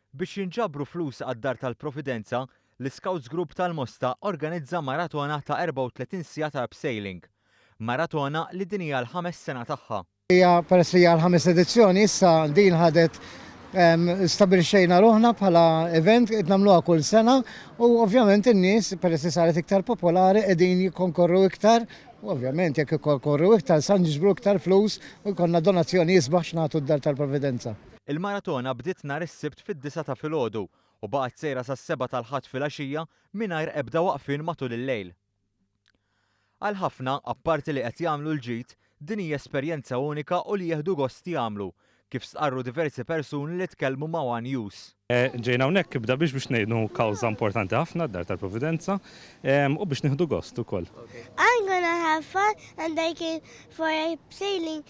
Biex jinġabru flus għad-Dar tal-Providenza, l-Scouts Group tal-Mosta organizza maratona ta' 34 sija ta' abseiling. Maratona li din hija l-5 sena tagħha. Hija peress li hija l-5 edizzjoni, issa din ħadet stabilixxejna ruħna bħala event qed nagħmluha kull sena u ovvjament in-nies peress li saret iktar popolari qegħdin jikkonkorru iktar u ovvjament jekk ikkonkorru iktar sa niġbru iktar flus u jkollna donazzjoni jisbaħ x'nagħtu d-Dar tal-Providenza. Il-maratona bdiet nhar is-Sibt fid-9 ta' filgħodu u baqgħet sejra sas-7 tal-ħadd filgħaxija mingħajr ebda waqfien matul il-lejl. Għal ħafna, apparti li qed jagħmlu l-ġid, din hija esperjenza unika u li jieħdu gost jagħmlu, kif stqarru diversi persuni li tkellmu ma' One News. Ġejna hawnhekk ibda biex ngħidu kawża importanti ħafna d-Dar tal-Providenza u biex nieħdu gost ukoll. I'm gonna have fun and I came for sailing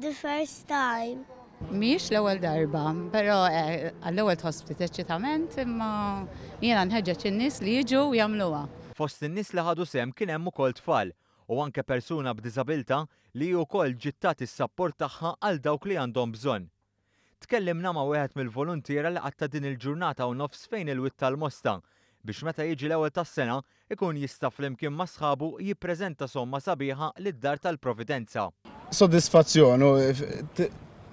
the first time. Mhix l-ewwel darba, però għall-ewwel tħoss ftit eċċitament imma jiena nħeġġeġ in-nies li jiġu jagħmluha. Fost in-nies li ħadu sehem kien hemm ukoll tfal u anke persuna b'diżabilità li wkoll ġiet tagħti s-sapport tagħha għal dawk li għandhom bżonn. Tkellimna ma' wieħed mill-voluntiera li qatta din il-ġurnata u nofs fejn il-witt tal-Mosta biex meta jiġi l-ewwel tas-sena ikun jista' flimkien ma' sħabu jippreżenta somma sabiħa lid-Dar tal-Providenza. Soddisfazzjon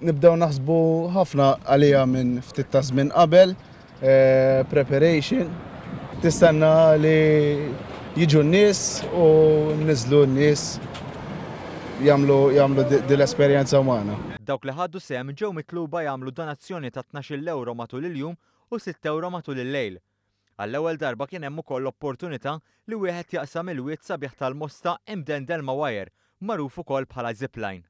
nibdew naħsbu ħafna għalija minn ftit ta' żmien qabel, preparation, tistenna li jiġu n-nies u niżlu n-nies jagħmlu din l-esperjenza magħna. Dawk li ħaddu sehem ġew mitluba jagħmlu donazzjoni ta' 12 euro matul il-jum u 6 euro matul il-lejl. Għall-ewwel darba kien hemm ukoll opportunità li wieħed jaqsam il-wiett sabiħ tal-Mosta imdendel ma' wajer, magħruf ukoll bħala zipline.